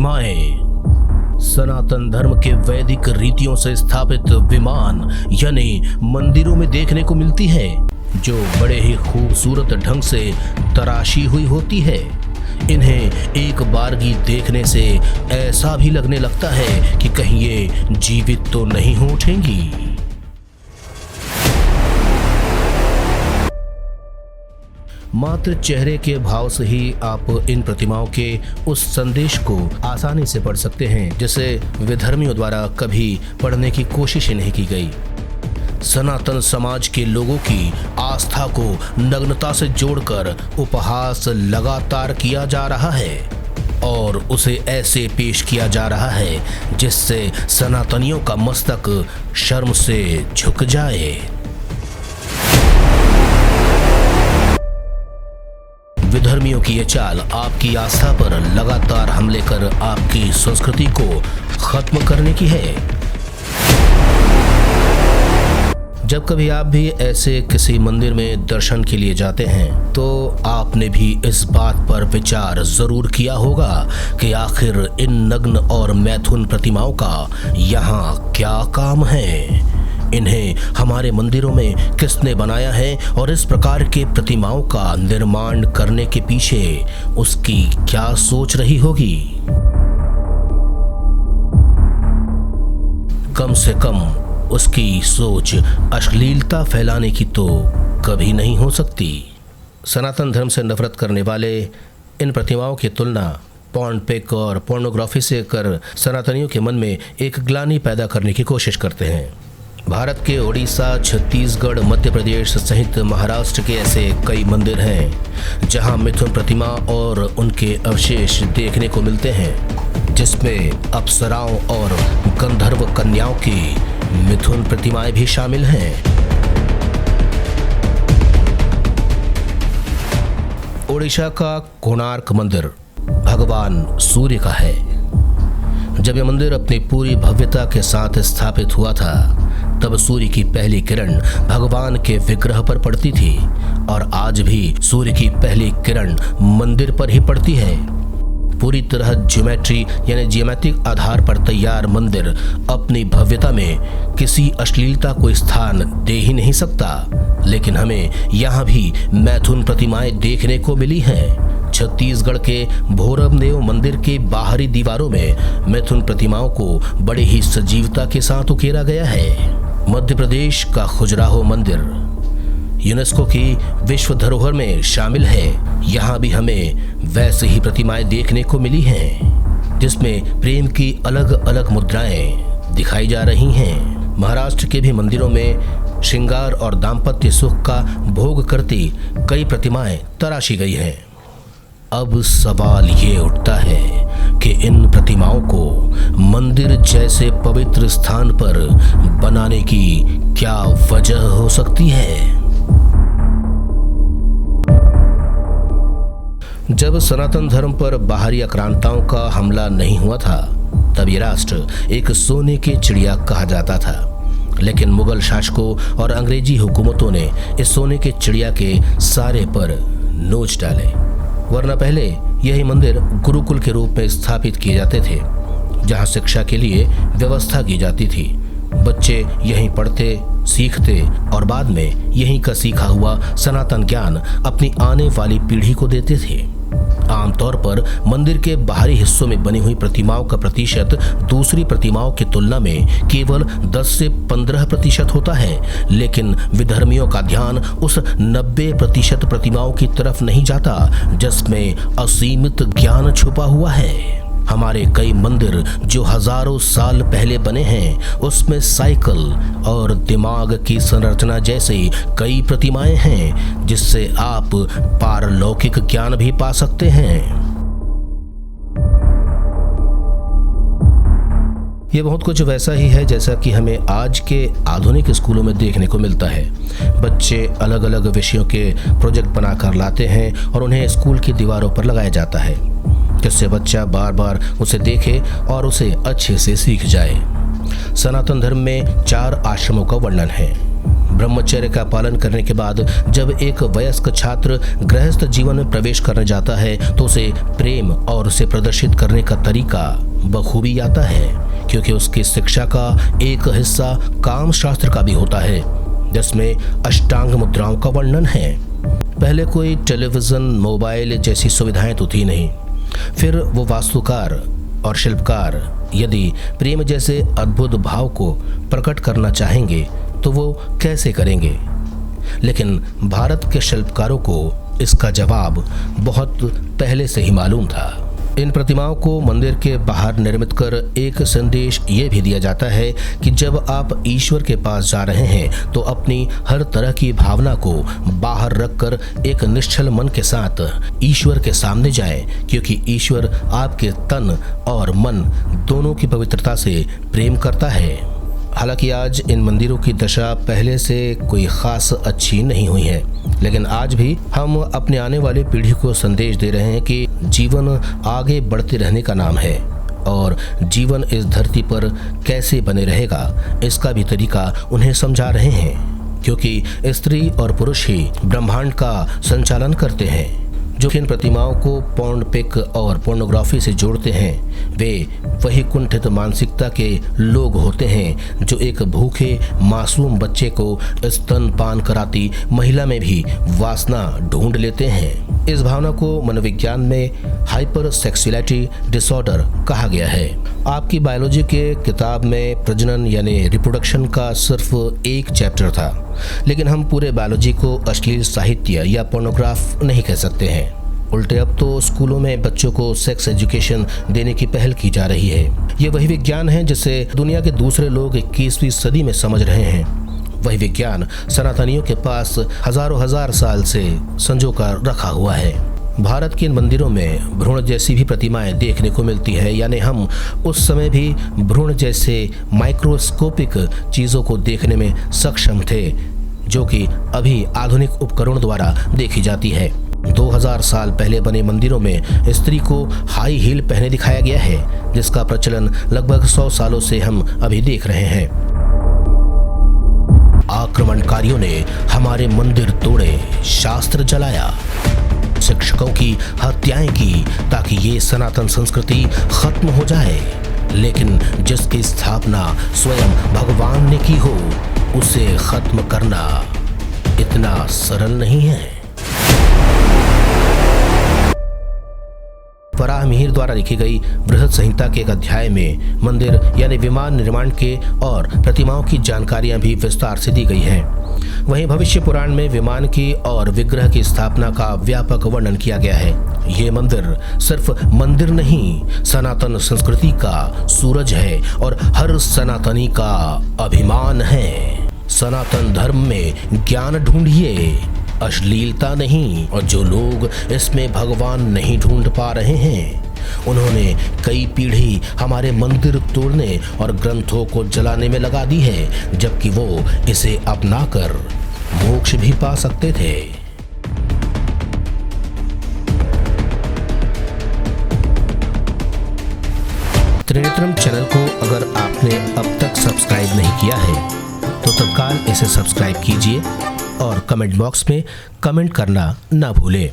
प्रतिमाएं। सनातन धर्म के वैदिक रीतियों से स्थापित विमान यानी मंदिरों में देखने को मिलती है, जो बड़े ही खूबसूरत ढंग से तराशी हुई होती है। इन्हें एक बारगी देखने से ऐसा भी लगने लगता है कि कहीं ये जीवित तो नहीं हो उठेंगी। मात्र चेहरे के भाव से ही आप इन प्रतिमाओं के उस संदेश को आसानी से पढ़ सकते हैं जिसे विधर्मियों द्वारा कभी पढ़ने की कोशिश ही नहीं की गई। सनातन समाज के लोगों की आस्था को नग्नता से जोड़कर उपहास लगातार किया जा रहा है और उसे ऐसे पेश किया जा रहा है जिससे सनातनियों का मस्तक शर्म से झुक जाए। विधर्मियों की ये चाल आपकी आस्था पर लगातार हमले कर आपकी संस्कृति को खत्म करने की है। जब कभी आप भी ऐसे किसी मंदिर में दर्शन के लिए जाते हैं तो आपने भी इस बात पर विचार जरूर किया होगा कि आखिर इन नग्न और मैथुन प्रतिमाओं का यहाँ क्या काम है, इन्हें हमारे मंदिरों में किसने बनाया है और इस प्रकार के प्रतिमाओं का निर्माण करने के पीछे उसकी क्या सोच रही होगी। कम से कम उसकी सोच अश्लीलता फैलाने की तो कभी नहीं हो सकती। सनातन धर्म से नफरत करने वाले इन प्रतिमाओं की तुलना पॉर्न पिक और पोर्नोग्राफी से कर सनातनियों के मन में एक ग्लानि पैदा करने की कोशिश करते हैं। भारत के उड़ीसा, छत्तीसगढ़, मध्य प्रदेश सहित महाराष्ट्र के ऐसे कई मंदिर हैं जहां मिथुन प्रतिमा और उनके अवशेष देखने को मिलते हैं, जिसमें अप्सराओं और गंधर्व कन्याओं की मिथुन प्रतिमाएं भी शामिल हैं। ओडिशा का कोणार्क मंदिर भगवान सूर्य का है। जब यह मंदिर अपनी पूरी भव्यता के साथ स्थापित हुआ था तब सूर्य की पहली किरण भगवान के विग्रह पर पड़ती थी और आज भी सूर्य की पहली किरण मंदिर पर ही पड़ती है। पूरी तरह ज्योमेट्री यानी ज्योमेट्रिक आधार पर तैयार मंदिर अपनी भव्यता में किसी अश्लीलता को स्थान दे ही नहीं सकता, लेकिन हमें यहाँ भी मैथुन प्रतिमाएं देखने को मिली हैं। छत्तीसगढ़ के भोरमदेव मंदिर के बाहरी दीवारों में मैथुन प्रतिमाओं को बड़े ही सजीवता के साथ उकेरा गया है। मध्य प्रदेश का खजुराहो मंदिर यूनेस्को की विश्व धरोहर में शामिल है। यहाँ भी हमें वैसे ही प्रतिमाएं देखने को मिली हैं जिसमें प्रेम की अलग अलग मुद्राएं दिखाई जा रही हैं। महाराष्ट्र के भी मंदिरों में श्रृंगार और दाम्पत्य सुख का भोग करती कई प्रतिमाएं तराशी गई हैं। अब सवाल ये उठता है कि इन प्रतिमाओं को मंदिर जैसे पवित्र स्थान पर बनाने की क्या वजह हो सकती है। जब सनातन धर्म पर बाहरी आक्रांताओं का हमला नहीं हुआ था तब ये राष्ट्र एक सोने की चिड़िया कहा जाता था, लेकिन मुगल शासकों और अंग्रेजी हुकूमतों ने इस सोने के चिड़िया के सारे पर नोच डाले। वरना पहले यही मंदिर गुरुकुल के रूप में स्थापित किए जाते थे, जहां शिक्षा के लिए व्यवस्था की जाती थी। बच्चे यहीं पढ़ते, सीखते और बाद में यहीं का सीखा हुआ सनातन ज्ञान अपनी आने वाली पीढ़ी को देते थे। आमतौर पर मंदिर के बाहरी हिस्सों में बनी हुई प्रतिमाओं का प्रतिशत दूसरी प्रतिमाओं की तुलना में केवल 10 से 15% होता है, लेकिन विधर्मियों का ध्यान उस 90% प्रतिमाओं की तरफ नहीं जाता जिसमें असीमित ज्ञान छुपा हुआ है। हमारे कई मंदिर जो हजारों साल पहले बने हैं उसमें साइकिल और दिमाग की संरचना जैसी कई प्रतिमाएं हैं जिससे आप पारलौकिक ज्ञान भी पा सकते हैं। ये बहुत कुछ वैसा ही है जैसा कि हमें आज के आधुनिक स्कूलों में देखने को मिलता है। बच्चे अलग अलग विषयों के प्रोजेक्ट बनाकर लाते हैं और उन्हें स्कूल की दीवारों पर लगाया जाता है जिससे बच्चा बार बार उसे देखे और उसे अच्छे से सीख जाए। सनातन धर्म में 4 आश्रमों का वर्णन है। ब्रह्मचर्य का पालन करने के बाद जब एक वयस्क छात्र गृहस्थ जीवन में प्रवेश करने जाता है तो उसे प्रेम और उसे प्रदर्शित करने का तरीका बखूबी आता है, क्योंकि उसकी शिक्षा का एक हिस्सा काम शास्त्र का भी होता है, जिसमें अष्टांग मुद्राओं का वर्णन है। पहले कोई टेलीविजन, मोबाइल जैसी सुविधाएं तो थी नहीं। फिर वो वास्तुकार और शिल्पकार यदि प्रेम जैसे अद्भुत भाव को प्रकट करना चाहेंगे तो वो कैसे करेंगे? लेकिन भारत के शिल्पकारों को इसका जवाब बहुत पहले से ही मालूम था। इन प्रतिमाओं को मंदिर के बाहर निर्मित कर एक संदेश ये भी दिया जाता है कि जब आप ईश्वर के पास जा रहे हैं तो अपनी हर तरह की भावना को बाहर रखकर एक निश्चल मन के साथ ईश्वर के सामने जाएं, क्योंकि ईश्वर आपके तन और मन दोनों की पवित्रता से प्रेम करता है। हालांकि आज इन मंदिरों की दशा पहले से कोई खास अच्छी नहीं हुई है, लेकिन आज भी हम अपने आने वाली पीढ़ी को संदेश दे रहे हैं कि जीवन आगे बढ़ते रहने का नाम है और जीवन इस धरती पर कैसे बने रहेगा इसका भी तरीका उन्हें समझा रहे हैं, क्योंकि स्त्री और पुरुष ही ब्रह्मांड का संचालन करते हैं। जो इन प्रतिमाओं को पॉर्न पिक और पोर्नोग्राफी से जोड़ते हैं वे वही कुंठित मानसिकता के लोग होते हैं जो एक भूखे मासूम बच्चे को स्तनपान कराती महिला में भी वासना ढूंढ लेते हैं। इस भावना को मनोविज्ञान में हाइपर सेक्सुअलिटी डिसऑर्डर कहा गया है। आपकी बायोलॉजी के किताब में प्रजनन यानी रिप्रोडक्शन का सिर्फ एक चैप्टर था, लेकिन हम पूरे बायोलॉजी को अश्लील साहित्य या पोर्नोग्राफ नहीं कह सकते हैं। उल्टे अब तो स्कूलों में बच्चों को सेक्स एजुकेशन देने की पहल की जा रही है। ये वही विज्ञान है जिसे दुनिया के दूसरे लोग 21वीं सदी में समझ रहे हैं। वही विज्ञान सनातनियों के पास हजारों हजार साल से संजो कर रखा हुआ है। भारत के इन मंदिरों में भ्रूण जैसी भी प्रतिमाएं देखने को मिलती है, यानी हम उस समय भी भ्रूण जैसे माइक्रोस्कोपिक चीज़ों को देखने में सक्षम थे, जो कि अभी आधुनिक उपकरण द्वारा देखी जाती है। 2000 साल पहले बने मंदिरों में स्त्री को हाई हील पहने दिखाया गया है, जिसका प्रचलन लगभग 100 सालों से हम अभी देख रहे हैं। आक्रमणकारियों ने हमारे मंदिर तोड़े, शास्त्र जलाया, शिक्षकों की हत्याएं की ताकि ये सनातन संस्कृति खत्म हो जाए, लेकिन जिसकी स्थापना स्वयं भगवान ने की हो उसे खत्म करना इतना सरल नहीं है। वराह मिहिर द्वारा लिखी गई बृहद संहिता के एक अध्याय में मंदिर यानी विमान निर्माण के और प्रतिमाओं की जानकारियां भी विस्तार से दी गई हैं। वहीं भविष्य पुराण में विमान की और विग्रह की स्थापना का व्यापक वर्णन किया गया है। ये मंदिर सिर्फ मंदिर नहीं, सनातन संस्कृति का सूरज है और हर सनातनी का अभिमान है। सनातन धर्म में ज्ञान ढूंढिए, अश्लीलता नहीं। और जो लोग इसमें भगवान नहीं ढूंढ पा रहे हैं उन्होंने कई पीढ़ी हमारे मंदिर तोड़ने और ग्रंथों को जलाने में लगा दी है, जबकि वो इसे अपनाकर मोक्ष भी पा सकते थे। त्रिनेत्रम चैनल को अगर आपने अब तक सब्सक्राइब नहीं किया है तो तत्काल इसे सब्सक्राइब कीजिए और कमेंट बॉक्स में कमेंट करना ना भूलें।